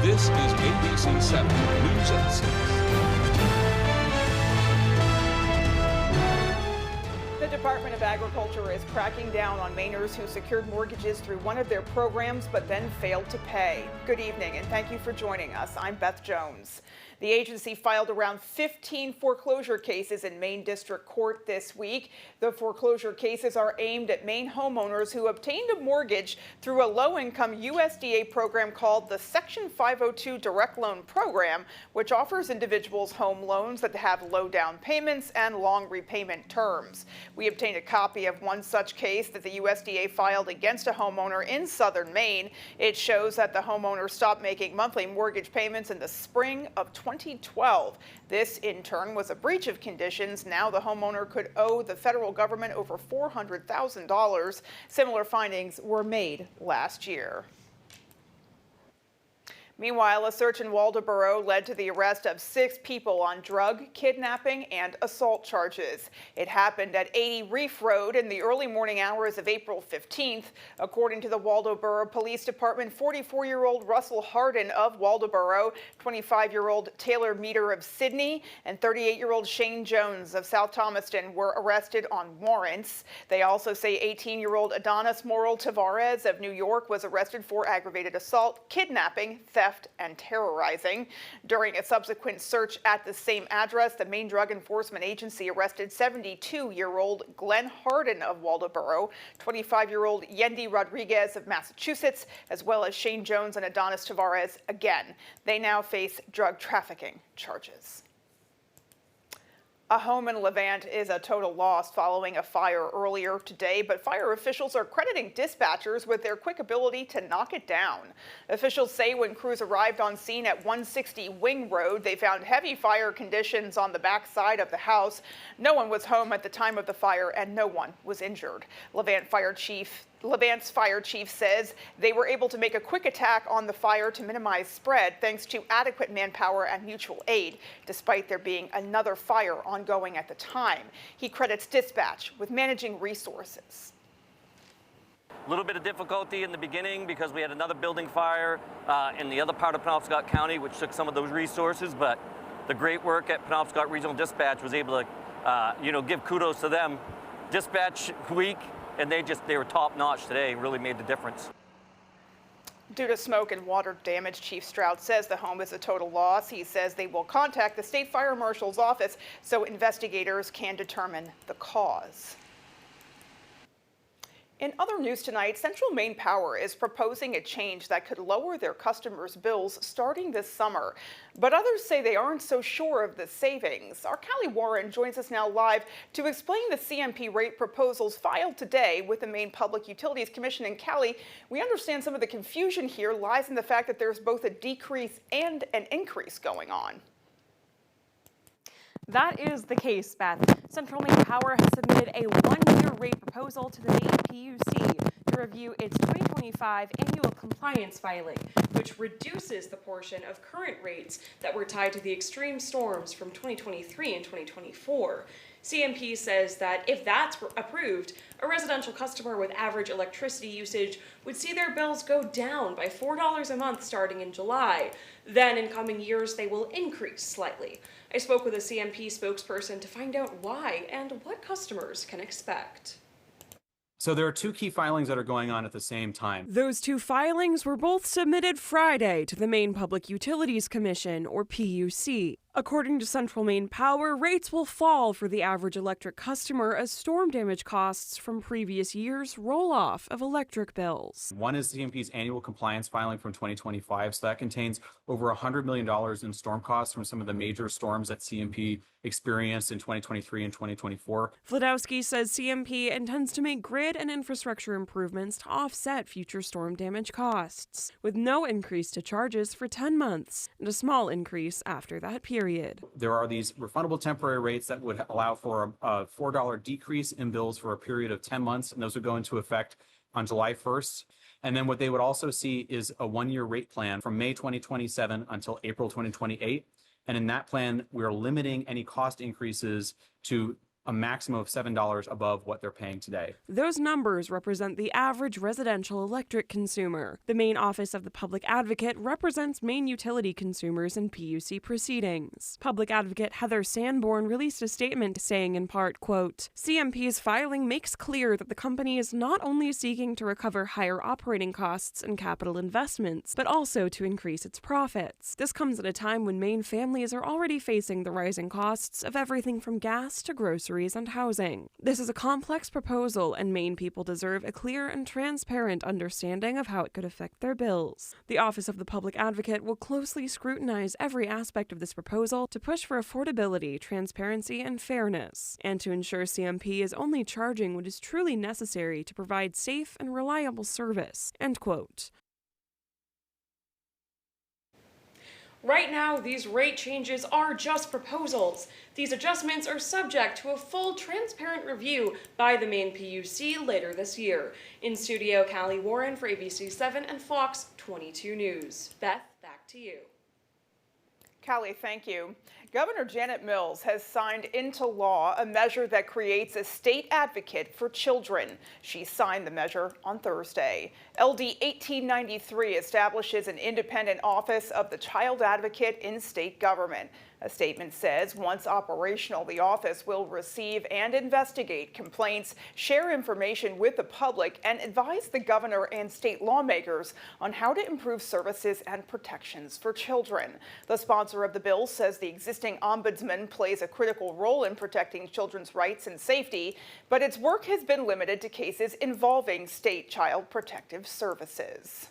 This is ABC 7 News at 6. The Department of Agriculture is cracking down on Mainers who secured mortgages through one of their programs but then failed to pay. Good evening and thank you for joining us. I'm Beth Jones. The agency filed around 15 foreclosure cases in Maine District Court this week. The foreclosure cases are aimed at Maine homeowners who obtained a mortgage through a low-income USDA program called the Section 502 Direct Loan Program, which offers individuals home loans that have low down payments and long repayment terms. We obtained a copy of one such case that the USDA filed against a homeowner in southern Maine. It shows that the homeowner stopped making monthly mortgage payments in the spring of 2012. This, in turn, was a breach of conditions. Now the homeowner could owe the federal government over $400,000. Similar findings were made last year. Meanwhile, a search in Waldoboro led to the arrest of 6 people on drug, kidnapping, and assault charges. It happened at 80 Reef Road in the early morning hours of April 15th. According to the Waldoboro Police Department, 44-year-old Russell Harden of Waldoboro, 25-year-old Taylor Meter of Sydney, and 38-year-old Shane Jones of South Thomaston were arrested on warrants. They also say 18-year-old Adonis Moral Tavares of New York was arrested for aggravated assault, kidnapping, theft, and terrorizing. During a subsequent search at the same address, the Maine Drug Enforcement Agency arrested 72-year-old Glenn Harden of Waldoboro, 25-year-old Yendi Rodriguez of Massachusetts, as well as Shane Jones and Adonis Tavares again. They now face drug trafficking charges. A home in Levant is a total loss following a fire earlier today, but fire officials are crediting dispatchers with their quick ability to knock it down. Officials say when crews arrived on scene at 160 Wing Road, they found heavy fire conditions on the back side of the house. No one was home at the time of the fire and no one was injured. Levant's fire chief says they were able to make a quick attack on the fire to minimize spread thanks to adequate manpower and mutual aid, despite there being another fire ongoing at the time. He credits dispatch with managing resources. A little bit of difficulty in the beginning because we had another building fire in the other part of Penobscot County, which took some of those resources, but the great work at Penobscot Regional Dispatch was able to, give kudos to them. Dispatch week, and they were top-notch today, really made the difference. Due to smoke and water damage, Chief Stroud says the home is a total loss. He says they will contact the State Fire Marshal's office so investigators can determine the cause. In other news tonight, Central Maine Power is proposing a change that could lower their customers' bills starting this summer. But others say they aren't so sure of the savings. Our Callie Warren joins us now live to explain the CMP rate proposals filed today with the Maine Public Utilities Commission. And Callie, we understand some of the confusion here lies in the fact that there's both a decrease and an increase going on. That is the case, Beth. Central Maine Power has submitted a one-year rate proposal to the Maine PUC to review its 2025 annual compliance filing, which reduces the portion of current rates that were tied to the extreme storms from 2023 and 2024. CMP says that if that's approved, a residential customer with average electricity usage would see their bills go down by $4 a month starting in July. Then in coming years, they will increase slightly. I spoke with a CMP spokesperson to find out why and what customers can expect. So there are 2 key filings that are going on at the same time. Those 2 filings were both submitted Friday to the Maine Public Utilities Commission, or PUC. According to Central Maine Power, rates will fall for the average electric customer as storm damage costs from previous years roll off of electric bills. One is CMP's annual compliance filing from 2025, so that contains over $100 million in storm costs from some of the major storms that CMP experienced in 2023 and 2024. Vladowski says CMP intends to make grid and infrastructure improvements to offset future storm damage costs, with no increase to charges for 10 months and a small increase after that period. There are these refundable temporary rates that would allow for a $4 decrease in bills for a period of 10 months, and those would go into effect on July 1st. And then what they would also see is a one-year rate plan from May 2027 until April 2028. And in that plan, we're limiting any cost increases to a maximum of $7 above what they're paying today. Those numbers represent the average residential electric consumer. The Maine office of the Public Advocate represents Maine utility consumers in PUC proceedings. Public Advocate Heather Sanborn released a statement saying in part, quote, CMP's filing makes clear that the company is not only seeking to recover higher operating costs and capital investments, but also to increase its profits. This comes at a time when Maine families are already facing the rising costs of everything from gas to groceries and housing. This is a complex proposal, and Maine people deserve a clear and transparent understanding of how it could affect their bills. The Office of the Public Advocate will closely scrutinize every aspect of this proposal to push for affordability, transparency, and fairness, and to ensure CMP is only charging what is truly necessary to provide safe and reliable service. End quote. Right now, these rate changes are just proposals. These adjustments are subject to a full, transparent review by the Maine PUC later this year. In studio, Callie Warren for ABC7 and Fox 22 News. Beth, back to you. Callie, thank you. Governor Janet Mills has signed into law a measure that creates a state advocate for children. She signed the measure on Thursday. LD 1893 establishes an independent office of the child advocate in state government. A statement says once operational, the office will receive and investigate complaints, share information with the public, and advise the governor and state lawmakers on how to improve services and protections for children. The sponsor of the bill says the existing ombudsman plays a critical role in protecting children's rights and safety, but its work has been limited to cases involving state child protective services.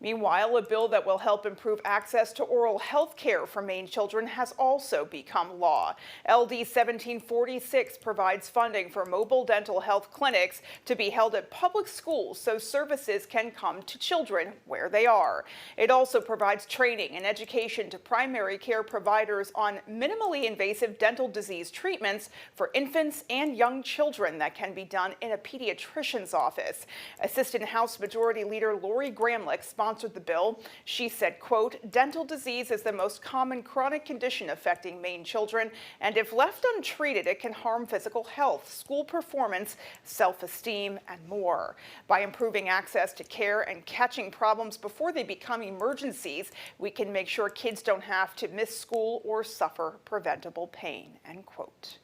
Meanwhile, a bill that will help improve access to oral health care for Maine children has also become law. LD 1746 provides funding for mobile dental health clinics to be held at public schools so services can come to children where they are. It also provides training and education to primary care providers on minimally invasive dental disease treatments for infants and young children that can be done in a pediatrician's office. Assistant House Majority Leader Lori Gramlich sponsored the bill. She said, quote, dental disease is the most common chronic condition affecting Maine children, and if left untreated, it can harm physical health, school performance, self-esteem, and more. By improving access to care and catching problems before they become emergencies, we can make sure kids don't have to miss school or suffer preventable pain, end quote.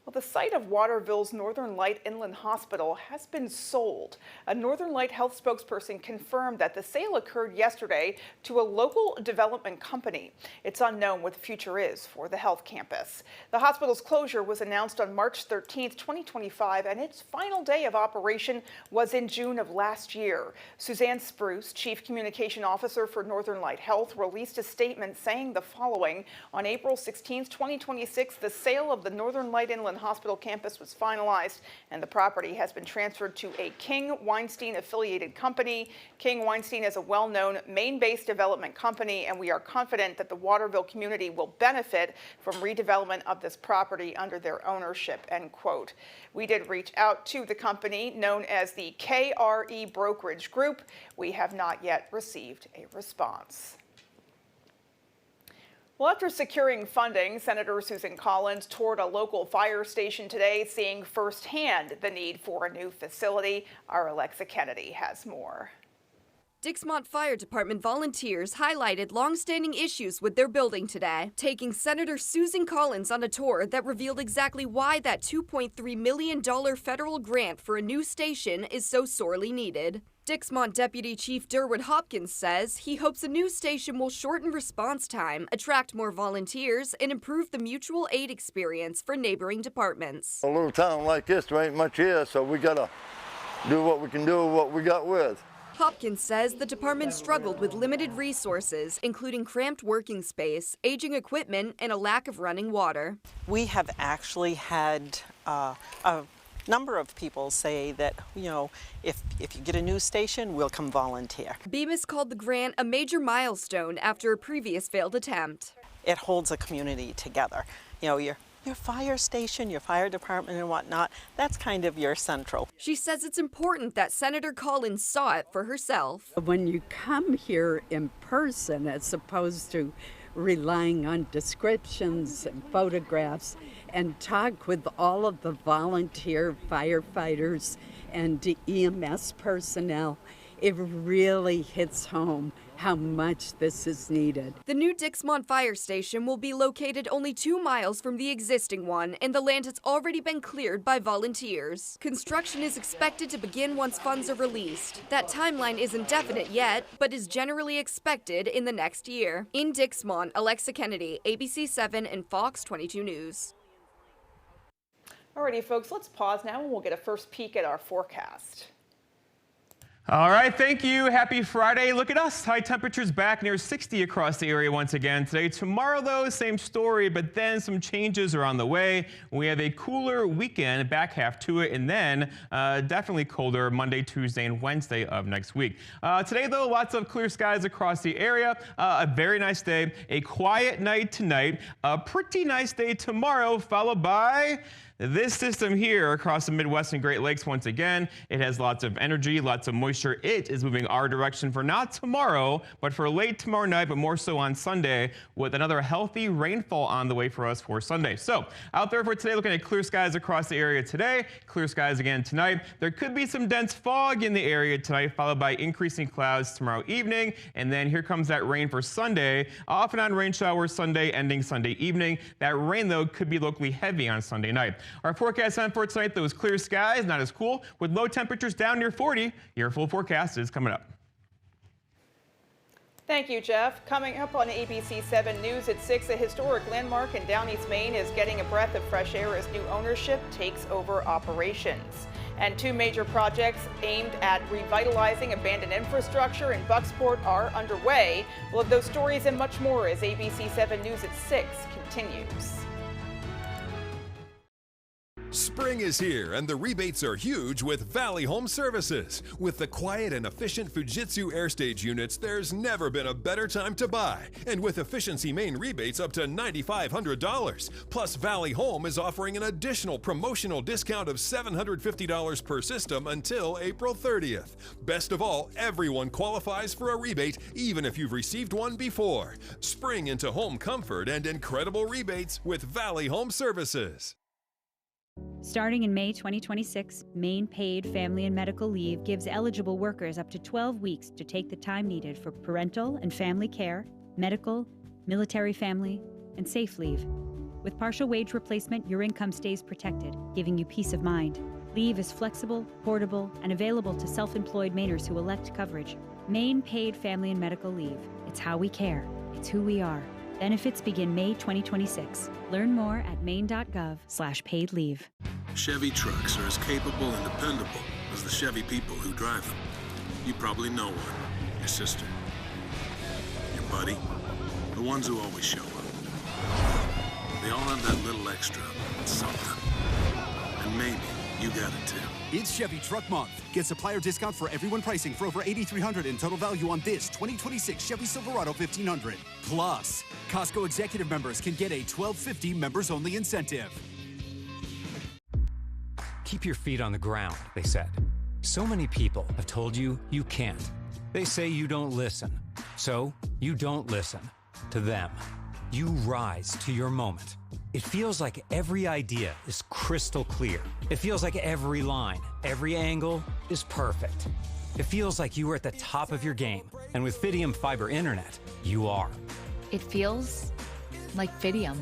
Well, the site of Waterville's Northern Light Inland Hospital has been sold. A Northern Light health spokesperson confirmed that the sale occurred yesterday to a local development company. It's unknown what the future is for the health campus. The hospital's closure was announced on March 13th, 2025, and its final day of operation was in June of last year. Suzanne Spruce, Chief Communication Officer for Northern Light Health, released a statement saying the following. On April 16th, 2026, the sale of the Northern Light Inland Hospital campus was finalized, and the property has been transferred to a King Weinstein affiliated company. King Weinstein is a well-known Maine-based development company, and we are confident that the Waterville community will benefit from redevelopment of this property under their ownership, end quote. We did reach out to the company known as the KRE Brokerage Group. We have not yet received a response. Well, after securing funding, Senator Susan Collins toured a local fire station today, seeing firsthand the need for a new facility. Our Alexa Kennedy has more. Dixmont Fire Department volunteers highlighted longstanding issues with their building today, taking Senator Susan Collins on a tour that revealed exactly why that $2.3 million federal grant for a new station is so sorely needed. Dixmont Deputy Chief Durwood Hopkins says he hopes a new station will shorten response time, attract more volunteers, and improve the mutual aid experience for neighboring departments. A little town like this, there ain't much here, so we gotta do what we can do with what we got with. Hopkins says the department struggled with limited resources, including cramped working space, aging equipment, and a lack of running water. We have actually had a number of people say that, you know, if you get a new station, we'll come volunteer. Bemis called the grant a major milestone after a previous failed attempt. It holds a community together. You know, your fire station, your fire department and whatnot, that's kind of your central. She says it's important that Senator Collins saw it for herself. When you come here in person as opposed to relying on descriptions and photographs, and talk with all of the volunteer firefighters and EMS personnel, it really hits home how much this is needed. The new Dixmont Fire Station will be located only 2 miles from the existing one, and the land has already been cleared by volunteers. Construction is expected to begin once funds are released. That timeline isn't definite yet, but is generally expected in the next year. In Dixmont, Alexa Kennedy, ABC 7 and Fox 22 News. Alrighty, folks, let's pause now and we'll get a first peek at our forecast. All right, thank you. Happy Friday. Look at us. High temperatures back near 60 across the area once again today. Tomorrow, though, same story, but then some changes are on the way. We have a cooler weekend, back half to it, and then definitely colder Monday, Tuesday, and Wednesday of next week. Today, though, lots of clear skies across the area. A very nice day. A quiet night tonight. A pretty nice day tomorrow, followed by this system here across the Midwest and Great Lakes once again. It has lots of energy, lots of moisture. It is moving our direction for not tomorrow, but for late tomorrow night, but more so on Sunday, with another healthy rainfall on the way for us for Sunday. So out there for today, looking at clear skies across the area today, clear skies again tonight. There could be some dense fog in the area tonight, followed by increasing clouds tomorrow evening. And then here comes that rain for Sunday. Off and on rain showers Sunday, ending Sunday evening. That rain, though, could be locally heavy on Sunday night. Our forecast time for tonight, those clear skies, not as cool, with low temperatures down near 40. Your full forecast is coming up. Thank you, Jeff. Coming up on ABC 7 News at 6, a historic landmark in Down East Maine is getting a breath of fresh air as new ownership takes over operations. And 2 major projects aimed at revitalizing abandoned infrastructure in Bucksport are underway. We'll have those stories and much more as ABC 7 News at 6 continues. Spring is here and the rebates are huge with Valley Home Services. With the quiet and efficient Fujitsu Airstage units, there's never been a better time to buy. And with Efficiency Main rebates up to $9,500. Plus, Valley Home is offering an additional promotional discount of $750 per system until April 30th. Best of all, everyone qualifies for a rebate even if you've received one before. Spring into home comfort and incredible rebates with Valley Home Services. Starting in May 2026, Maine Paid Family and Medical Leave gives eligible workers up to 12 weeks to take the time needed for parental and family care, medical, military family, and safe leave. With partial wage replacement, your income stays protected, giving you peace of mind. Leave is flexible, portable, and available to self-employed Mainers who elect coverage. Maine Paid Family and Medical Leave. It's how we care. It's who we are. Benefits begin May 2026. Learn more at maine.gov/paid-leave. Chevy trucks are as capable and dependable as the Chevy people who drive them. You probably know one. Your sister. Your buddy. The ones who always show up. They all have that little extra something. And maybe you got it too. It's Chevy Truck Month. Get supplier discount for everyone pricing for over $8,300 in total value on this 2026 Chevy Silverado 1500. Plus, Costco executive members can get a $12.50 members-only incentive. Keep your feet on the ground, they said. So many people have told you you can't. They say you don't listen. So you don't listen to them. You rise to your moment. It feels like every idea is crystal clear. It feels like every line, every angle is perfect. It feels like you are at the top of your game. And with Fidium Fiber Internet, you are. It feels like Fidium.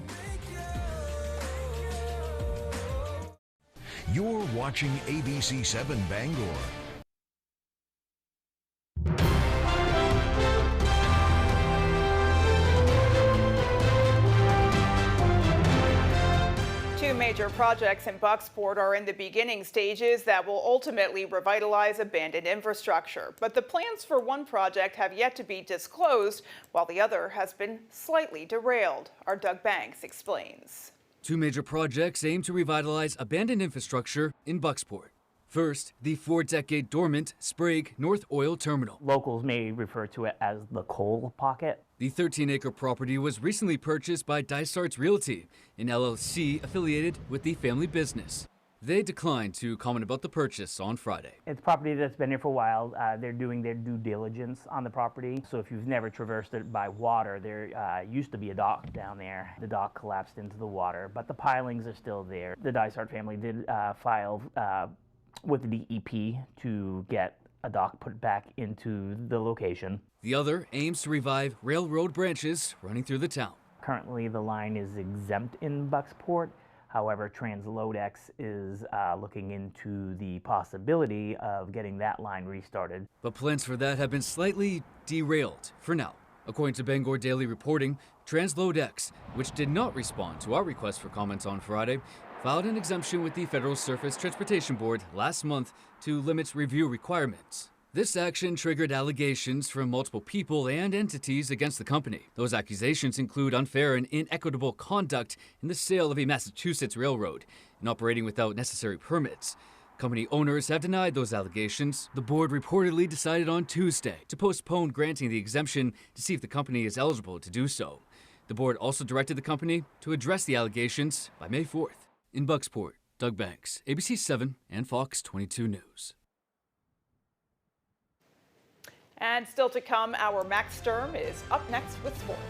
You're watching ABC 7 Bangor. Two major projects in Bucksport are in the beginning stages that will ultimately revitalize abandoned infrastructure. But the plans for one project have yet to be disclosed, while the other has been slightly derailed. Our Doug Banks explains. Two major projects aim to revitalize abandoned infrastructure in Bucksport. First, the 4-decade dormant Sprague North Oil Terminal. Locals may refer to it as the coal pocket. The 13-acre property was recently purchased by Dysarts Realty, an LLC affiliated with the family business. They declined to comment about the purchase on Friday. It's property that's been here for a while. They're doing their due diligence on the property. So if you've never traversed it by water, there used to be a dock down there. The dock collapsed into the water, but the pilings are still there. The Dysart family did file with the DEP to get a dock put back into the location. The other aims to revive railroad branches running through the town. Currently, the line is exempt in Bucksport. However, Transloadex is looking into the possibility of getting that line restarted. But plans for that have been slightly derailed for now. According to Bangor Daily reporting, Transloadex, which did not respond to our request for comments on Friday, filed an exemption with the Federal Surface Transportation Board last month to limit review requirements. This action triggered allegations from multiple people and entities against the company. Those accusations include unfair and inequitable conduct in the sale of a Massachusetts railroad and operating without necessary permits. Company owners have denied those allegations. The board reportedly decided on Tuesday to postpone granting the exemption to see if the company is eligible to do so. The board also directed the company to address the allegations by May 4th. In Bucksport, Doug Banks, ABC 7 and Fox 22 News. And still to come, our Max Sturm is up next with sports.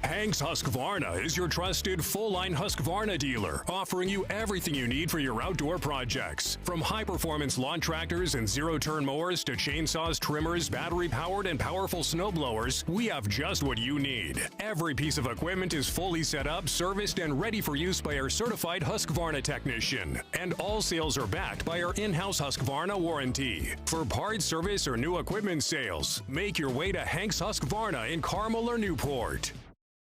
Hank's Husqvarna is your trusted full-line Husqvarna dealer, offering you everything you need for your outdoor projects. From high-performance lawn tractors and zero-turn mowers to chainsaws, trimmers, battery-powered and powerful snowblowers, we have just what you need. Every piece of equipment is fully set up, serviced, and ready for use by our certified Husqvarna technician. And all sales are backed by our in-house Husqvarna warranty. For parts, service, or new equipment sales, make your way to Hank's Husqvarna in Carmel or Newport.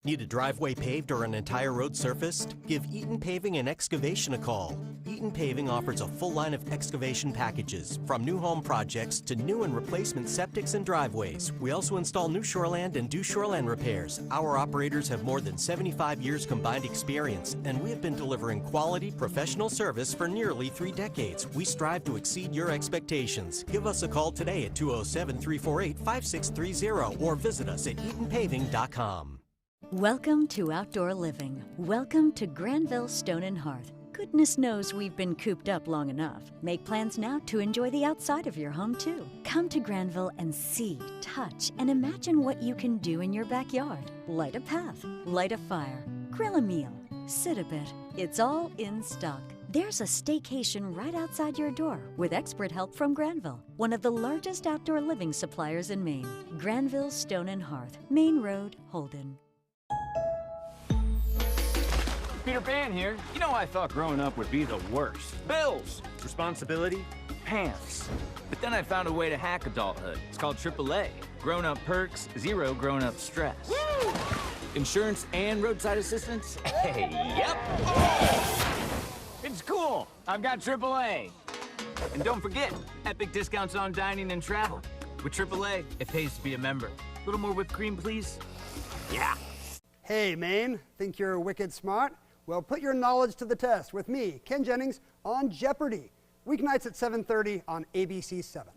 Need a driveway paved or an entire road surfaced? Give Eaton Paving and Excavation a call. Eaton Paving offers a full line of excavation packages, from new home projects to new and replacement septics and driveways. We also install new shoreland and do shoreland repairs. Our operators have more than 75 years combined experience, and we have been delivering quality, professional service for nearly 3 decades. We strive to exceed your expectations. Give us a call today at 207-348-5630 or visit us at EatonPaving.com. Welcome to outdoor living. Welcome to Granville Stone and Hearth. Goodness knows we've been cooped up long enough. Make plans now to enjoy the outside of your home too. Come to Granville and see, touch, and imagine what you can do in your backyard. Light a path, light a fire, grill a meal, sit a bit. It's all in stock. There's a staycation right outside your door with expert help from Granville, one of the largest outdoor living suppliers in Maine. Granville Stone and Hearth, Main Road, Holden. Peter Pan here. You know, I thought growing up would be the worst. Bills, responsibility, pants. But then I found a way to hack adulthood. It's called AAA. Grown-up perks, zero grown-up stress. Woo! Insurance and roadside assistance? Hey, yep. It's cool. I've got AAA. And don't forget, epic discounts on dining and travel. With AAA, it pays to be a member. A little more whipped cream, please? Yeah. Hey, Maine. Think you're wicked smart? Well, put your knowledge to the test with me, Ken Jennings, on Jeopardy! Weeknights at 7:30 on ABC 7.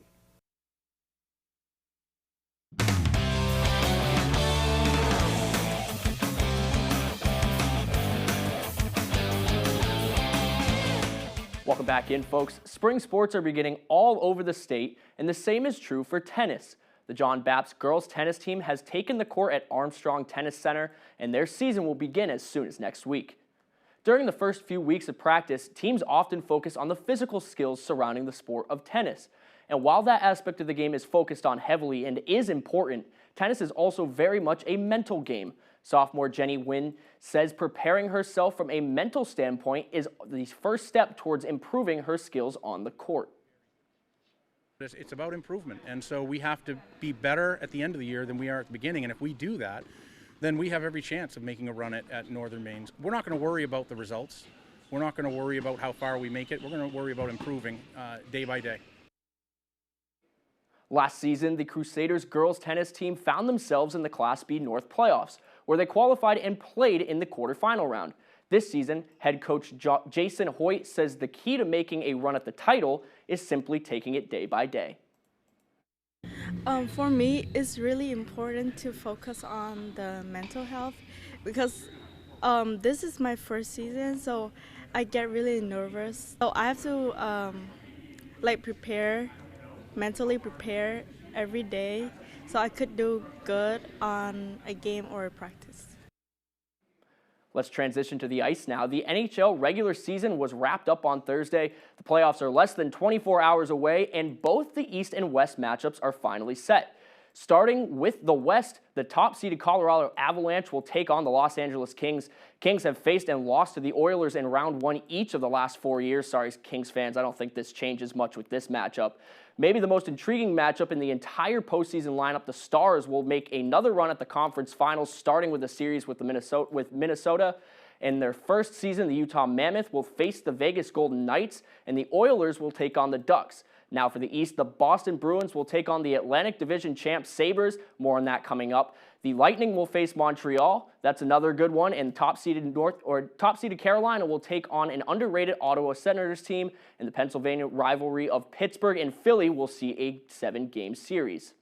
Welcome back in, folks. Spring sports are beginning all over the state, and the same is true for tennis. The John Bapst girls tennis team has taken the court at Armstrong Tennis Center, and their season will begin as soon as next week. During the first few weeks of practice, teams often focus on the physical skills surrounding the sport of tennis. And while that aspect of the game is focused on heavily and is important, tennis is also very much a mental game. Sophomore Jenny Wynn says preparing herself from a mental standpoint is the first step towards improving her skills on the court. It's about improvement, and so we have to be better at the end of the year than we are at the beginning, and if we do that, then we have every chance of making a run at Northern Maine. We're not going to worry about the results. We're not going to worry about how far we make it. We're going to worry about improving day by day. Last season, the Crusaders girls tennis team found themselves in the Class B North playoffs, where they qualified and played in the quarterfinal round. This season, head coach Jason Hoyt says the key to making a run at the title is simply taking it day by day. For me, it's really important to focus on the mental health because This is my first season, so I get really nervous. So I have to mentally prepare every day so I could do good on a game or a practice. Let's transition to the ice now. The NHL regular season was wrapped up on Thursday. The playoffs are less than 24 hours away, and both the East and West matchups are finally set. Starting with the West, the top-seeded Colorado Avalanche will take on the Los Angeles Kings. Kings have faced and lost to the Oilers in round one each of the last 4 years. Sorry, Kings fans, I don't think this changes much with this matchup. Maybe the most intriguing matchup in the entire postseason lineup, the Stars will make another run at the conference finals, starting with a series with Minnesota. In their first season, the Utah Mammoth will face the Vegas Golden Knights, and the Oilers will take on the Ducks. Now for the East, the Boston Bruins will take on the Atlantic Division champ Sabres. More on that coming up. The Lightning will face Montreal. That's another good one. And top-seeded Carolina will take on an underrated Ottawa Senators team. And the Pennsylvania rivalry of Pittsburgh and Philly will see a 7-game series.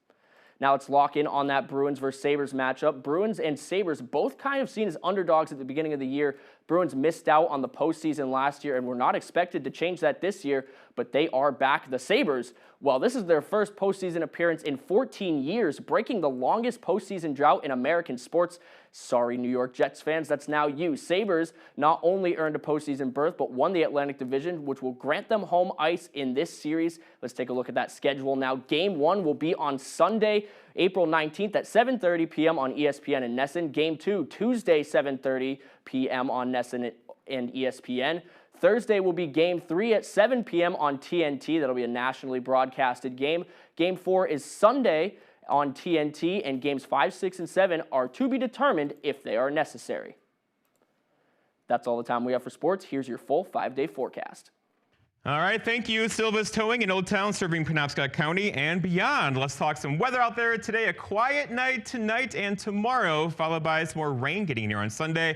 Now let's lock in on that Bruins versus Sabres matchup. Bruins and Sabres both kind of seen as underdogs at the beginning of the year. Bruins missed out on the postseason last year and were not expected to change that this year, but they are back. The Sabres, well, this is their first postseason appearance in 14 years, breaking the longest postseason drought in American sports. Sorry, New York Jets fans, that's now you. Sabres not only earned a postseason berth, but won the Atlantic Division, which will grant them home ice in this series. Let's take a look at that schedule now. Game 1 will be on Sunday, April 19th at 7:30 p.m. on ESPN and NESN. Game 2, Tuesday, 7:30 p.m. on NESN and ESPN. Thursday will be Game 3 at 7 p.m. on TNT. That'll be a nationally broadcasted game. Game 4 is Sunday on TNT, and Games 5, 6, and 7 are to be determined if they are necessary. That's all the time we have for sports. Here's your full 5-day forecast. All right, thank you, Silva's Towing in Old Town, serving Penobscot County and beyond. Let's talk some weather out there today. A quiet night tonight and tomorrow, followed by some more rain getting here on Sunday.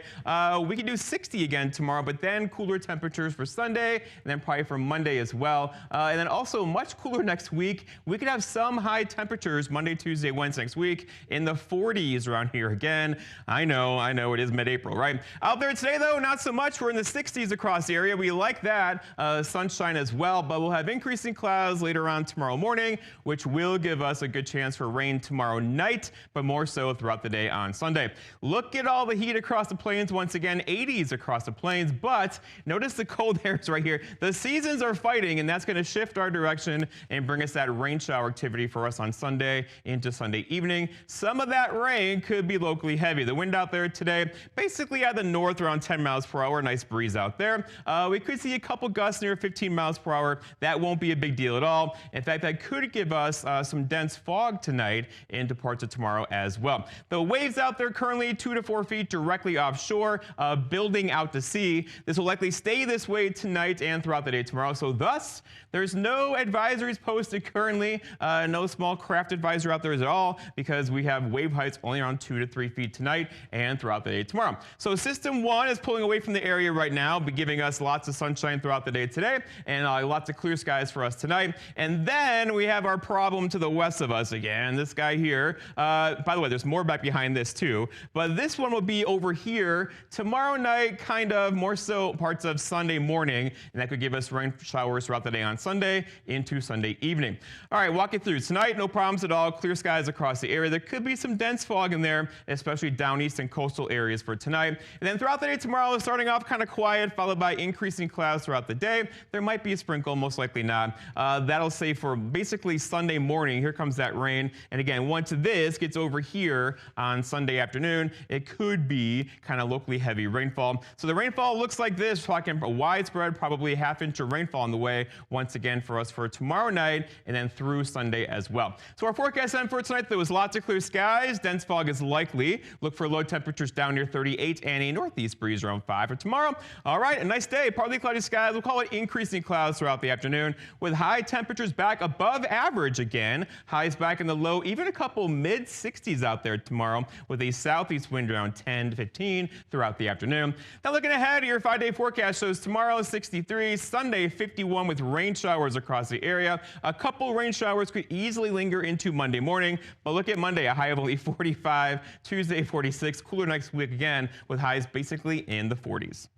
We can do 60 again tomorrow, but then cooler temperatures for Sunday, and then probably for Monday as well. And then also much cooler next week. We could have some high temperatures Monday, Tuesday, Wednesday next week in the 40s around here again. I know, it is mid-April, right? Out there today, though, not so much. We're in the 60s across the area. We like that. Sunshine as well, but we'll have increasing clouds later on tomorrow morning, which will give us a good chance for rain tomorrow night, but more so throughout the day on Sunday. Look at all the heat across the plains once again, 80s across the plains, but notice the cold airs right here. The seasons are fighting, and that's going to shift our direction and bring us that rain shower activity for us on Sunday into Sunday evening. Some of that rain could be locally heavy. The wind out there today, basically out of the north around 10 miles per hour, nice breeze out there. We could see a couple gusts near 15 miles per hour. That won't be a big deal at all. In fact, that could give us some dense fog tonight into parts of tomorrow as well. The waves out there currently 2 to 4 feet directly offshore, building out to sea. This will likely stay this way tonight and throughout the day tomorrow. So thus, there's no advisories posted currently, no small craft advisory out there at all, because we have wave heights only around 2 to 3 feet tonight and throughout the day tomorrow. So system 1 is pulling away from the area right now, but giving us lots of sunshine throughout the day today, and lots of clear skies for us tonight. And then we have our problem to the west of us again, this guy here. By the way, there's more back behind this too, but this one will be over here tomorrow night, kind of more so parts of Sunday morning, and that could give us rain showers throughout the day on Sunday into Sunday evening. All right, walk it through. Tonight, no problems at all. Clear skies across the area. There could be some dense fog in there, especially down east and coastal areas for tonight. And then throughout the day tomorrow, starting off kind of quiet, followed by increasing clouds throughout the day. There might be a sprinkle, most likely not. That'll say for basically Sunday morning, here comes that rain. And again, once this gets over here on Sunday afternoon, it could be kind of locally heavy rainfall. So the rainfall looks like this, talking a widespread, probably half-inch of rainfall on the way once again for us for tomorrow night and then through Sunday as well. So our forecast then for tonight, there was lots of clear skies. Dense fog is likely. Look for low temperatures down near 38 and a northeast breeze around 5 for tomorrow. All right, a nice day. Partly cloudy skies. We'll call it increasing increasing clouds throughout the afternoon with high temperatures back above average again. Highs back in the low, even a couple mid-60s out there tomorrow with a southeast wind around 10 to 15 throughout the afternoon. Now looking ahead, your 5-day forecast shows tomorrow 63, Sunday 51 with rain showers across the area. A couple rain showers could easily linger into Monday morning, but look at Monday, a high of only 45, Tuesday 46, cooler next week again with highs basically in the 40s.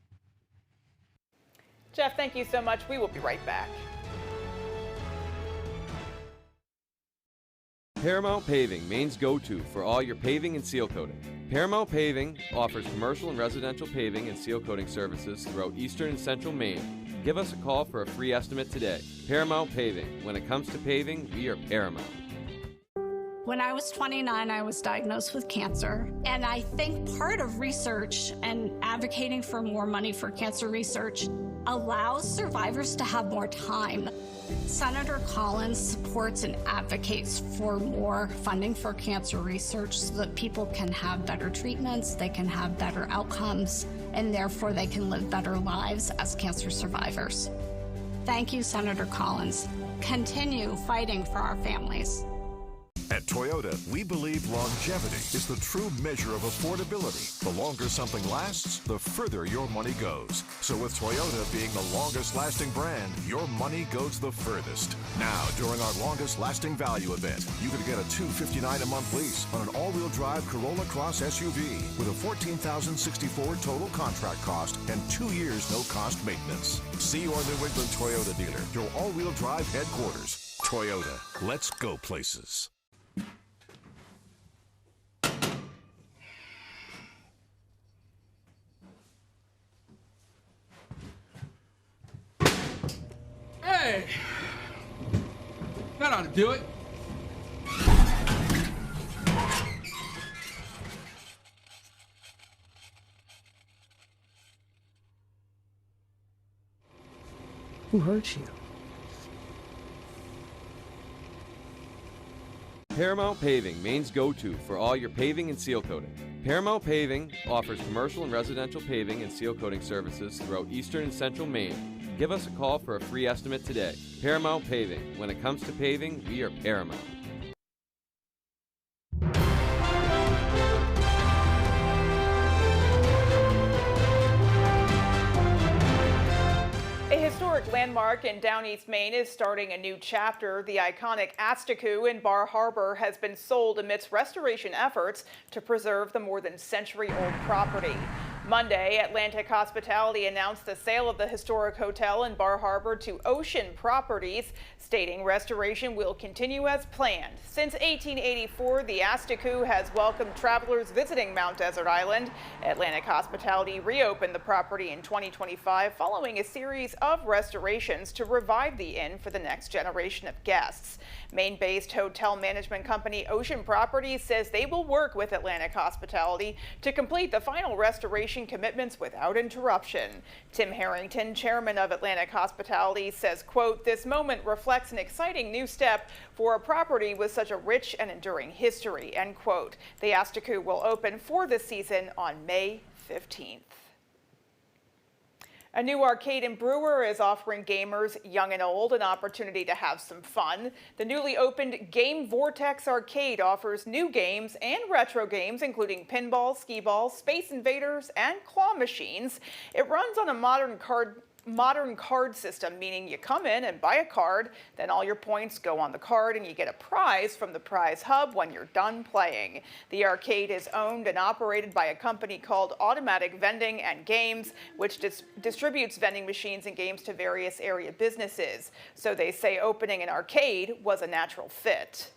Jeff, thank you so much. We will be right back. Paramount Paving, Maine's go-to for all your paving and seal coating. Paramount Paving offers commercial and residential paving and seal coating services throughout eastern and central Maine. Give us a call for a free estimate today. Paramount Paving. When it comes to paving, we are Paramount. When I was 29, I was diagnosed with cancer. And I think part of research and advocating for more money for cancer research allows survivors to have more time. Senator Collins supports and advocates for more funding for cancer research so that people can have better treatments, they can have better outcomes, and therefore they can live better lives as cancer survivors. Thank you, Senator Collins. Continue fighting for our families. At Toyota, we believe longevity is the true measure of affordability. The longer something lasts, the further your money goes. So with Toyota being the longest lasting brand, your money goes the furthest. Now, during our longest lasting value event, you could get a $259 a month lease on an all-wheel drive Corolla Cross SUV with a $14,064 total contract cost and 2 years no cost maintenance. See your New England Toyota dealer, your all-wheel drive headquarters. Toyota, let's go places. Hey! That ought to do it. Who hurt you? Paramount Paving, Maine's go-to for all your paving and seal coating. Paramount Paving offers commercial and residential paving and seal coating services throughout eastern and central Maine. Give us a call for a free estimate today. Paramount Paving. When it comes to paving, we are Paramount. A historic landmark in Down East Maine is starting a new chapter. The iconic Astiku in Bar Harbor has been sold amidst restoration efforts to preserve the more than century-old property. Monday, Atlantic Hospitality announced the sale of the historic hotel in Bar Harbor to Ocean Properties, stating restoration will continue as planned. Since 1884, the Astiku has welcomed travelers visiting Mount Desert Island. Atlantic Hospitality reopened the property in 2025 following a series of restorations to revive the inn for the next generation of guests. Maine-based hotel management company Ocean Properties says they will work with Atlantic Hospitality to complete the final restoration commitments without interruption. Tim Harrington, chairman of Atlantic Hospitality, says, quote, "This moment reflects an exciting new step for a property with such a rich and enduring history," end quote. The Astiku will open for the season on May 15th. A new arcade in Brewer is offering gamers, young and old, an opportunity to have some fun. The newly opened Game Vortex Arcade offers new games and retro games, including pinball, skee-ball, Space Invaders, and claw machines. It runs on a modern card system, meaning you come in and buy a card, then all your points go on the card and you get a prize from the prize hub when you're done playing. The arcade is owned and operated by a company called Automatic Vending and Games, which distributes vending machines and games to various area businesses. So they say opening an arcade was a natural fit.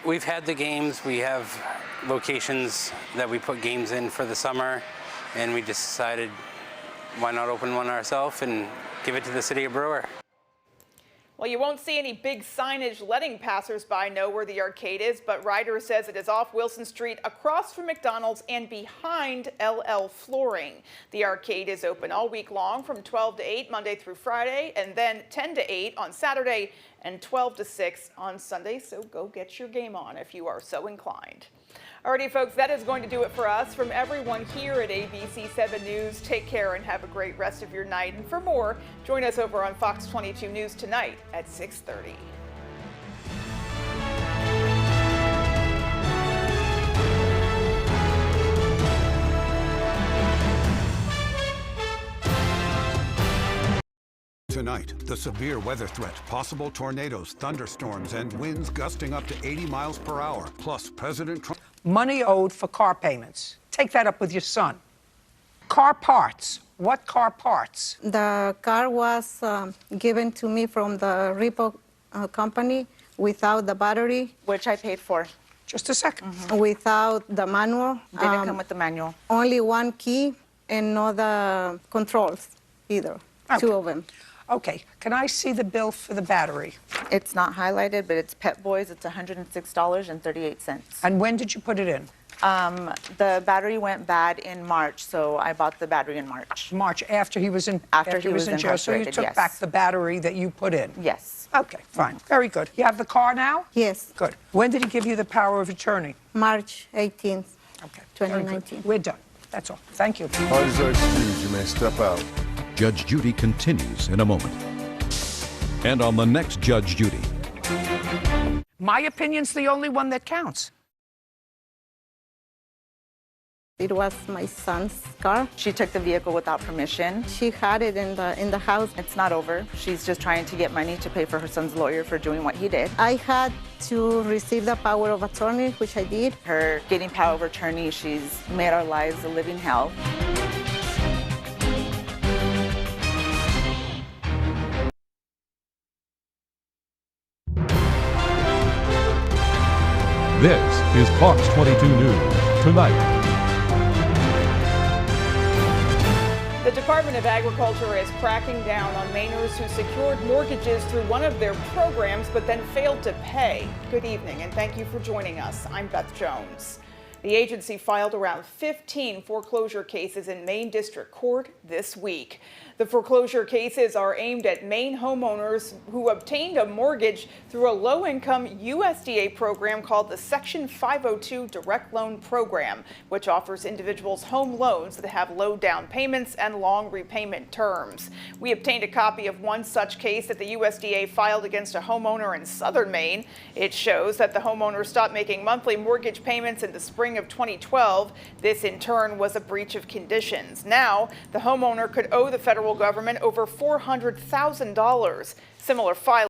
We've had the games, we have locations that we put games in for the summer, and we just decided why not open one ourselves and give it to the city of Brewer. Well, you won't see any big signage letting passersby know where the arcade is, but Ryder says it is off Wilson Street across from McDonald's and behind LL Flooring. The arcade is open all week long from 12 to 8 Monday through Friday, and then 10 to 8 on Saturday and 12 to 6 on Sunday, so go get your game on if you are so inclined. Alrighty, folks, that is going to do it for us. From everyone here at ABC 7 News, take care and have a great rest of your night. And for more, join us over on Fox 22 News tonight at 6:30. Tonight, the severe weather threat, possible tornadoes, thunderstorms, and winds gusting up to 80 miles per hour. Plus, President Trump. Money owed for car payments. Take that up with your son. Car parts. What car parts? The car was given to me from the repo company without the battery. Which I paid for. Just a second. Without the manual. Didn't come with the manual. Only one key and no the controls either. Okay. Two of them. Okay, can I see the bill for the battery? It's not highlighted, but it's Pep Boys. It's $106.38. And when did you put it in? The battery went bad in March, so I bought the battery in March. March, after he was in After he was in jail. So you incarcerated, took yes. back the battery that you put in? Yes. Okay, fine. Very good. You have the car now? Yes. Good. When did he give you the power of attorney? March 18th, Okay. 2019. We're done. That's all. Thank you. Parties are excused. You may step out. Judge Judy continues in a moment. And on the next Judge Judy. My opinion's the only one that counts. It was my son's car. She took the vehicle without permission. She had it in the house. It's not over. She's just trying to get money to pay for her son's lawyer for doing what he did. I had to receive the power of attorney, which I did. Her getting power of attorney, she's made our lives a living hell. This is Fox 22 News Tonight. The Department of Agriculture is cracking down on Mainers who secured mortgages through one of their programs but then failed to pay. Good evening and thank you for joining us. I'm Beth Jones. The agency filed around 15 foreclosure cases in Maine District Court this week. The foreclosure cases are aimed at Maine homeowners who obtained a mortgage through a low-income USDA program called the Section 502 Direct Loan Program, which offers individuals home loans that have low down payments and long repayment terms. We obtained a copy of one such case that the USDA filed against a homeowner in southern Maine. It shows that the homeowner stopped making monthly mortgage payments in the spring of 2012. This in turn was a breach of conditions. Now, the homeowner could owe the federal government over $400,000. Similar filings